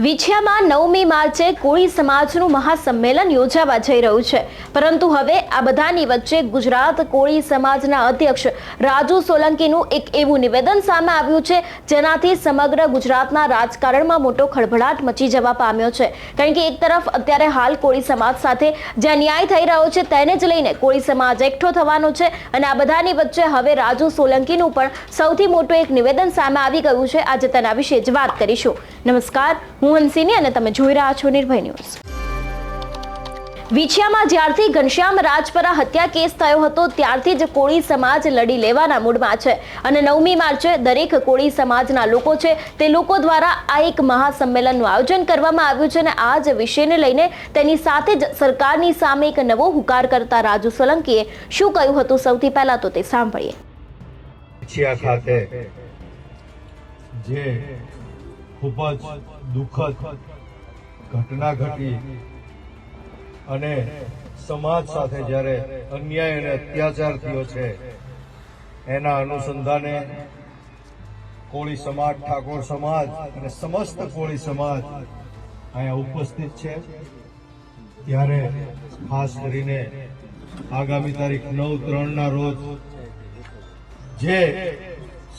વિછિયામાં 9મી માર્ચે કોળી સમાજનું મહાસંમેલન યોજાવા જઈ રહ્યું છે, પરંતુ હવે આ બધાની વચ્ચે ગુજરાત કોળી સમાજના અધ્યક્ષ રાજુ સોલંકીનું એક એવું નિવેદન સામે આવ્યું છે જેનાથી સમગ્ર ગુજરાતના રાજકારણમાં મોટો ખળભળાટ મચી જવા પામ્યો છે। કારણ કે એક તરફ અત્યારે હાલ કોળી સમાજ સાથે જે અન્યાય થઈ રહ્યો છે તેને જ લઈને કોળી સમાજ એકઠો થવાનો છે અને આ બધાની વચ્ચે હવે રાજુ સોલંકીનું પણ સૌથી મોટું એક નિવેદન સામે આવી ગયું છે। આજે તેના વિશે જ વાત કરીશું। નમસ્કાર, હું હંસિની અને તમે જોઈ રહ્યા છો નિર્ભય ન્યૂઝ। વિછિયામાં જ્યારથી ઘનશ્યામ રાજપરા હત્યા કેસ થયો હતો ત્યારથી જ કોળી સમાજ લડી લેવાના મૂડમાં છે અને 9મી માર્ચે દરેક કોળી સમાજના લોકો છે તે લોકો દ્વારા આ એક મહાસંમેલનનું આયોજન કરવામાં આવ્યું છે અને આ જ વિષયને લઈને તેની સાથે જ સરકારની સામે એક નવો હુંકાર કરતા રાજુ સોલંકીએ શું કહ્યું હતું, સૌથી પહેલા તો તે સાંભળીએ। વિછિયા ખાતે જે ખૂબ જ દુઃખદ ઘટના ઘટી અને સમાજ સાથે જ્યારે અન્યાય અને અત્યાચાર થયો છે એના અનુસંધાને કોળી સમાજ, ઠાકોર સમાજ અને સમસ્ત કોળી સમાજ અહીંયા ઉપસ્થિત છે। ત્યારે ખાસ કરીને આગામી તારીખ 9/3ના રોજ જે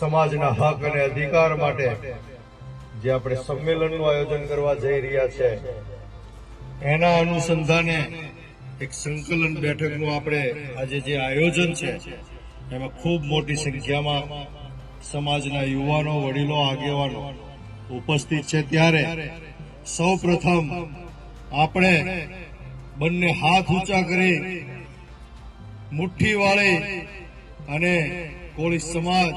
સમાજના હક અને અધિકાર માટે જે આપણે સંમેલનનું આયોજન કરવા જઈ રહ્યા છે એના અનુસંધાને એક સંકલન બેઠકનું આપણે આજે જે આયોજન છે એમાં ખૂબ મોટી સંખ્યામાં સમાજના યુવાનો, વડીલો, આગેવાનો ઉપસ્થિત છે। ત્યારે સૌ પ્રથમ આપણે બંને હાથ ઊંચા કરી મુઠ્ઠી વાળી અને કોળી સમાજ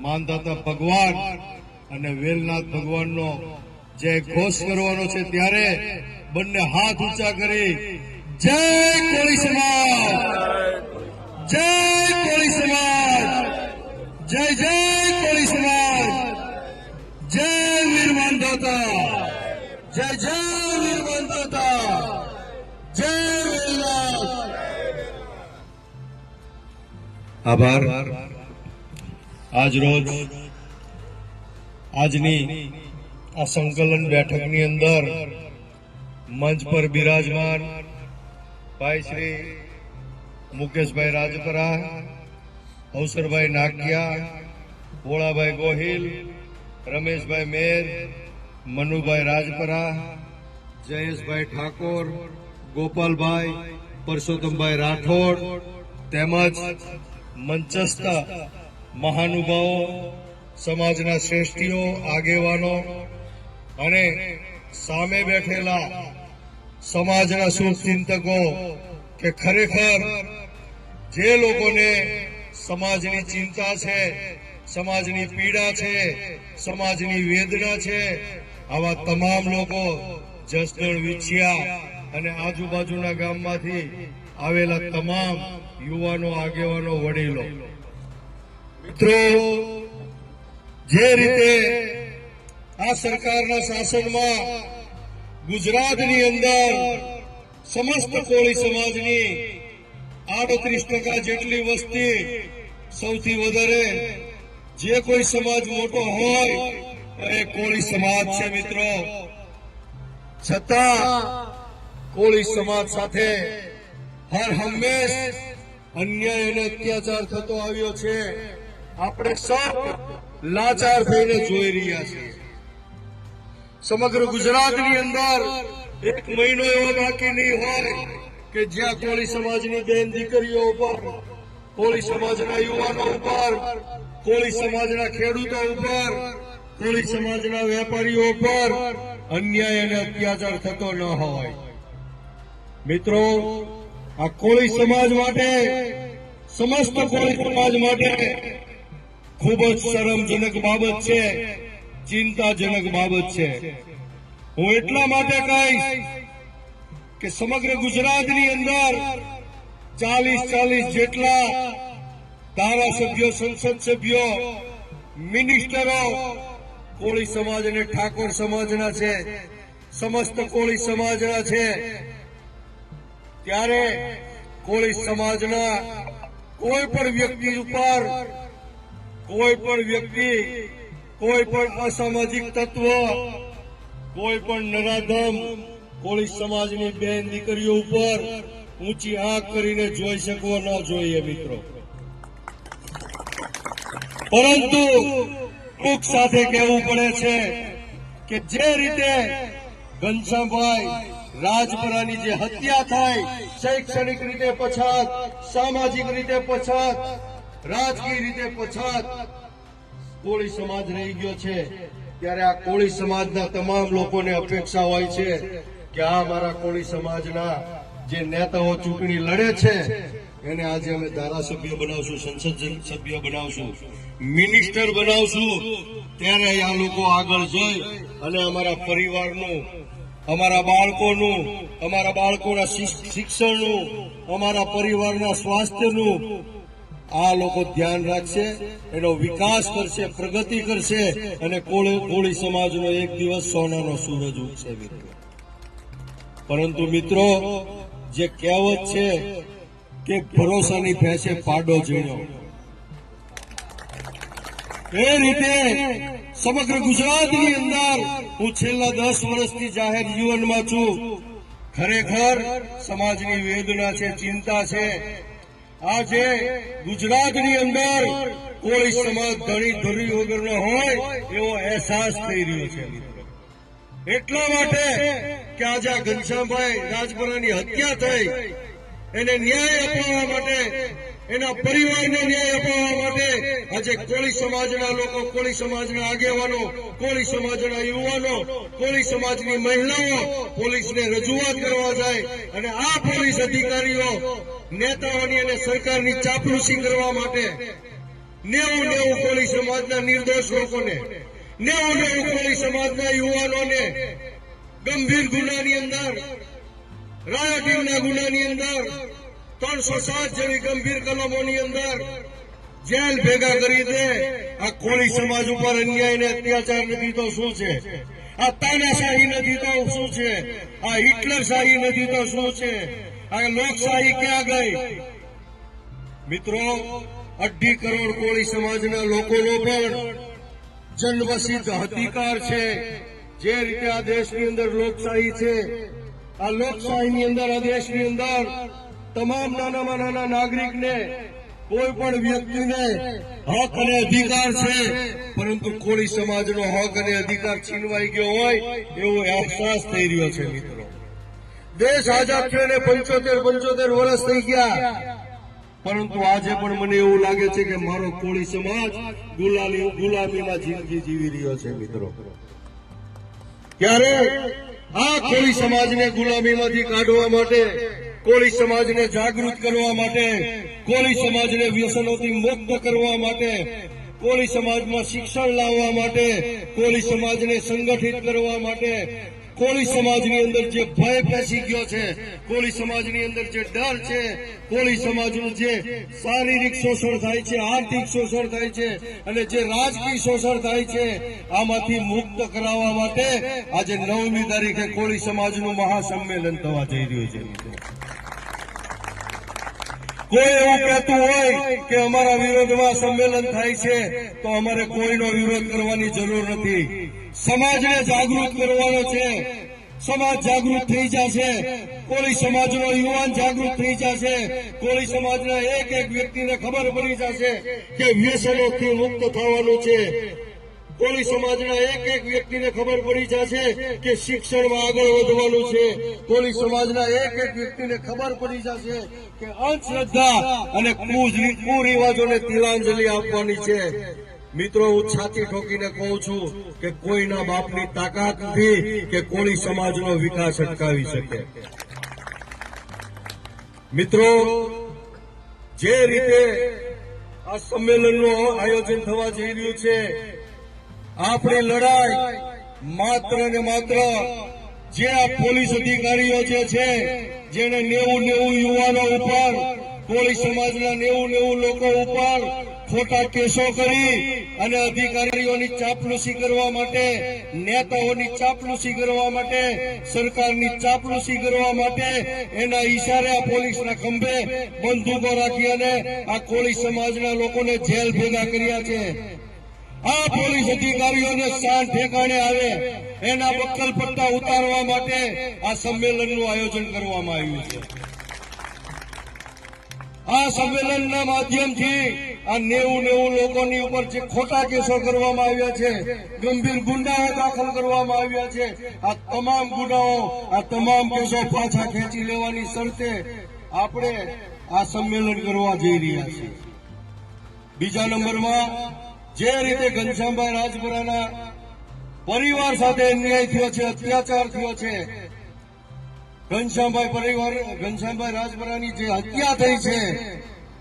માનદાતા ભગવાન અને વેલનાથ ભગવાનનો જય ઘોષ કરવાનો છે। ત્યારે બંને હાથ ઊંચા કરી જય કોળી સમાજ, જય કોળી સમાજ, જય જય કોળી સમાજ, જય વીર માનદાતા, જય જય વીર માનદાતા, જય વેલનાથ। આભાર। આજ રોજ આજની આ સંકલન બેઠકની અંદર મંચ પર બિરાજમાન ભાઈ શ્રી મુકેશભાઈ રાજપરા, અવસરભાઈ નાકિયા, ભોળાભાઈ ગોહિલ, રમેશભાઈ મેર, મનુભાઈ રાજપરા, જયેશભાઈ ઠાકોર, ગોપાલભાઈ, પરસોત્તમભાઈ રાઠોડ તેમજ મંચસ્થ મહાનુભાવો, સમાજના શ્રેષ્ઠીઓ, આગેવાનો અને સામે બેઠેલા સમાજના શુભચિંતકો કે ખરેખર જે લોકોને સમાજની ચિંતા છે, સમાજની પીડા છે, સમાજની વેદના છે, આવા તમામ લોકો જસદણ, વિછિયા અને આજુબાજુના ગામમાંથી આવેલા તમામ યુવાનો, આગેવાનો, વડીલો, મિત્રો, જે રીતે આ સરકારના શાસનમાં ગુજરાતની અંદર સમસ્ત કોળી સમાજની 38% જેટલી વસ્તી, સૌથી વધારે જે કોઈ સમાજ મોટો હોય એ કોળી સમાજ છે મિત્રો। છતાં કોળી સમાજ સાથે હર હંમેશ અન્યાય અને અત્યાચાર થતો આવ્યો છે। આપણે સૌ લાચાર થઈને જોઈ રહ્યા છીએ। સમગ્ર ગુજરાતની અંદર એક મહિનો એવો બાકી નહીં હોય કે જ્યાં કોળી સમાજની બેન દીકરીઓ ઉપર, કોળી સમાજના યુવાનો ઉપર, કોળી સમાજના ખેડૂતો ઉપર, કોળી સમાજના વેપારીઓ ઉપર અન્યાય અને અત્યાચાર થતો ન હોય। મિત્રો, આ કોળી સમાજ માટે, સમસ્ત કોળી સમાજ માટે ખૂબ જ શરમજનક બાબત છે, ચિંતાજનક બાબત છે। હું એટલા માટે કહીશ કે સમગ્ર ગુજરાતની અંદર 40 જેટલા ધારાસભ્યો, સંસદ સભ્યો, મિનિસ્ટરો કોળી સમાજ અને ઠાકોર સમાજના છે, સમસ્ત કોળી સમાજના છે। ત્યારે કોળી સમાજના કોઈ પણ વ્યક્તિ ઉપર, કોઈ પણ વ્યક્તિ, કોઈ પણ અસામાજિક તત્વ કોઈ પણ નરાધમ કોળી સમાજની બેન દીકરીઓ ઉપર ઊંચી આંખ કરીને જોઈ શકવો ન જોઈએ મિત્રો. પરંતુ દુઃખ સાથે કહેવું પડે છે કે જે રીતે ઘનશ્યામભાઈ રાજપરાની જે હત્યા થાય, શૈક્ષણિક રીતે પછાત, સામાજિક રીતે પછાત, રાજકીય રીતે પછાત કોળી સમાજ રહી ગયો છે, ત્યારે આ કોળી સમાજના તમામ લોકોને અપેક્ષા હોય છે કે આ મારા કોળી સમાજના જે નેતાઓ ચૂંટણી લડે છે એને આજે અમે ધારાસભ્ય બનાવશું, સંસદ સભ્ય બનાવશું, મિનિસ્ટર બનાવશું, ત્યારે આ લોકો આગળ જઈ અને અમારા પરિવારનું, અમારા બાળકોનું, અમારા બાળકોના શિક્ષણનું, અમારા પરિવારના સ્વાસ્થ્યનું આ લોકો ધ્યાન રાખશે, એનો વિકાસ કરશે, પ્રગતિ કરશે અને કોળી સમાજનો એક દિવસ સોનાનો સૂરજ ઉગશે મિત્રો. પરંતુ મિત્રો, જે કહેવત છે કે ભરોસાની ભેંસે પાડો ઝીણ્યો, એ રીતે સમગ્ર ગુજરાતની અંદર હું છેલ્લા 10 વર્ષથી જાહેર જીવનમાં છું. ખરેખર સમાજની વેદના છે, ચિંતા છે. આજે ગુજરાતની અંદર કોળી સમાજ ધણી ધરી વગરનો હોય એવો અહેસાસ થઈ રહ્યો છે મિત્રો. એટલા માટે કે આજે આ ઘનશ્યામભાઈ રાજપરાની હત્યા થઈ, એને ન્યાય અપાવવા માટે, એના પરિવારને ન્યાય અપાવવા માટે આજે કોળી સમાજના લોકો, કોળી સમાજના આગેવાનો, કોળી સમાજના યુવાનો, કોળી સમાજની મહિલાઓ પોલીસને રજૂઆત કરવા જાય અને આ પોલીસ અધિકારીઓ નેતાઓની અને સરકારની ચાપલૂસી કરવા માટે 90 કોળી સમાજના નિર્દોષ લોકોને, 90 કોળી સમાજના યુવાનોને ગંભીર ગુનાની અંદર, રાયોટિંગના ગુનાની અંદર 307 જેવી ગંભીર કલમોની અંદર જેલ ભેગા કરી દે. આ કોળી સમાજ ઉપર અન્યાય ને અત્યાચાર નથી તો શું છે? આ તાનાશાહી નથી તો શું છે? આ હિટલરશાહી નથી તો શું છે? આ લોકશાહી ક્યાં ગઈ મિત્રો? 2.5 કરોડ કોળી સમાજના લોકોનો પણ જન્મસિદ્ધ અધિકાર છે. જે રીતે આ દેશની અંદર લોકશાહી છે, આ લોકશાહીની અંદર, આ દેશની અંદર તમામ નાનામાં નાના નાગરિકને, કોઈ પણ વ્યક્તિને હક અને અધિકાર છે, પરંતુ કોળી સમાજનો હક અને અધિકાર છીનવાઈ ગયો હોય એવો અહેસાસ થઈ રહ્યો છે મિત્રો. દેશ આઝાદ થઈને 75 વર્ષ થઈ ગયા, પરંતુ આજે પણ મને એવું લાગે છે કે મારો કોળી સમાજ ગુલામીમાં જિંદગી જીવી રહ્યો છે મિત્રો. ત્યારે આ કોળી સમાજને ગુલામીમાંથી કાઢવા માટે, કોળી સમાજને જાગૃત કરવા માટે, કોળી સમાજને વ્યસનોથી મુક્ત કરવા માટે, કોળી સમાજમાં શિક્ષણ લાવવા માટે, કોળી સમાજને સંગઠિત કરવા માટે, કોળી સમાજની અંદર જે ભય પેસી ગયો છે, કોળી સમાજની અંદર જે ડર છે, કોળી સમાજનું જે શારીરિક શોષણ થાય છે, આર્થિક શોષણ થાય છે અને જે રાજકીય શોષણ થાય છે, આમાંથી મુક્ત કરાવવા માટે આજે 9મી તારીખે કોળી સમાજનું મહાસંમેલન થવા જઈ રહ્યું છે. કોઈ એવું કહેતું હોય કે અમારા વિરોધમાં સંમેલન થાય છે તો અમારે કોઈનો વિરોધ કરવાની જરૂર નથી. સમાજને જાગૃત કરવાનો છે. સમાજ જાગૃત થઈ જશે, કોળી સમાજનો યુવાન જાગૃત થઈ જશે, કોળી સમાજના એક એક વ્યક્તિને ખબર પડી જશે કે વ્યસનોથી મુક્ત થવાનું છે. કોળી સમાજના એક એક વ્યક્તિને ખબર પડી જશે કે શિક્ષણમાં આગળ વધવાનું છે. કોળી સમાજના એક એક વ્યક્તિને ખબર પડી જશે કે અંધશ્રદ્ધા અને કુરિવાજોને તિલાંજલિ આપવાની છે. મિત્રો, હું છાતી ઠોકીને કહું છું કે કોઈના બાપની તાકાત નથી કે કોળી સમાજનો વિકાસ અટકાવી શકે. મિત્રો, જે રીતે આ સંમેલનનું આયોજન થવા જઈ રહ્યું છે, આપણી લડાઈ માત્ર ને માત્ર જે આ પોલીસ અધિકારીઓ જે છે, જેને 90 યુવાનો ઉપર, કોળી સમાજના 90 લોકો ઉપર ખોટા કેસો કરી અને અધિકારીઓની ચાપલૂસી કરવા માટે, નેતાઓની ચાપલૂસી કરવા માટે, સરકારની ચાપલૂસી કરવા માટે એના ઈશારે આ પોલીસના ખંભે બંદૂકો રાખી અને આ કોળી સમાજના લોકોને જેલ ભેગા કર્યા છે. આ પોલીસ અધિકારીઓને શાન ઠેકાણે આવે એના બક્કલ પટ્ટા ઉતારવા માટે આ સંમેલનનું આયોજન કરવામાં આવ્યું છે. આ સંમેલનના માધ્યમથી આ 90 લોકોની ઉપર જે ખોટા કેસો કરવામાં આવ્યા છે, ગંભીર ગુનાઓ દાખલ કરવામાં આવ્યા છે, આ તમામ ગુનાઓ, આ તમામ કેસો પાછા ખેંચી લેવાની શરતે આપણે આ સંમેલન કરવા જઈ રહ્યા છીએ. બીજા નંબરમાં જે રીતે ઘનશ્યામભાઈ રાજપરાના પરિવાર સાથે અન્યાય થયો છે, અત્યાચાર થયો છે, ઘનશ્યામભાઈ રાજપરાની જે હત્યા થઈ છે,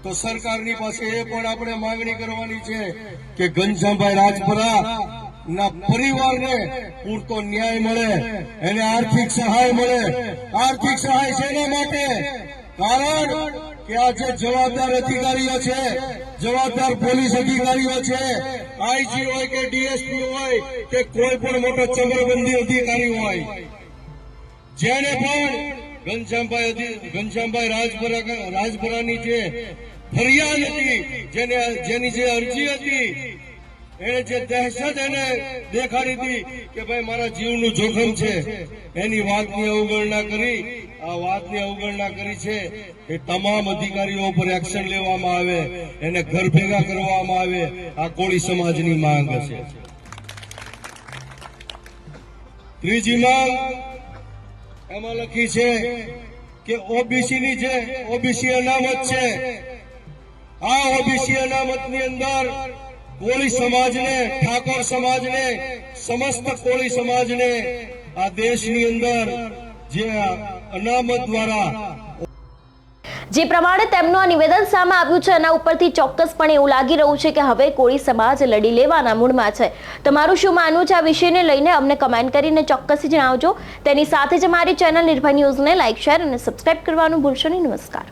તો સરકારની પાસે એ પણ આપણે માંગણી કરવાની છે કે ઘનશ્યામભાઈ રાજપરા ના પરિવારને પૂરતો ન્યાય મળે, એને આર્થિક સહાય મળે. આર્થિક સહાય શેના માટે? કારણ કે આ જે જવાબદાર અધિકારીઓ છે, જવાબદાર પોલીસ અધિકારીઓ છે, આઈજી હોય કે ડીએસપી હોય કે કોઈ પણ મોટો ચમરબંધી અધિકારી હોય, જેને પણ ઘનશ્યામભાઈ રાજપરાની જે ફરિયાદ હતી, જેની જે અરજી હતી, એને જે દહેશત એને દેખાડી હતી કે ભાઈ મારા જીવનું જોખમ છે, એની વાતની અવગણના કરી છે એ તમામ અધિકારીઓ પર એક્શન લેવામાં આવે, એને ઘર ભેગા કરવામાં આવે. આ કોળી સમાજની માંગ છે. ત્રીજી માંગ એમાં લખી છે કે ઓબીસીની જે ઓબીસી અનામત છે, આ ઓબીસી અનામતની અંદર કોળી સમાજને, ઠાકોર સમાજને, સમસ્ત કોળી સમાજને આ દેશની અંદર જે અનામત દ્વારા જે પ્રમાણે તેમનું આ નિવેદન સામે આવ્યું છે, એના ઉપરથી ચોક્કસપણે એવું લાગી રહ્યું છે કે હવે કોળી સમાજ લડી લેવાના મૂડમાં છે. તમારું શું માનવું છે આ વિષયને લઈને અમને કમેન્ટ કરીને ચોક્કસથી જણાવજો. તેની સાથે જ અમારી ચેનલ નિર્ભય ન્યૂઝને લાઇક, શેર અને સબસ્ક્રાઇબ કરવાનું ભૂલશો નહીં. નમસ્કાર.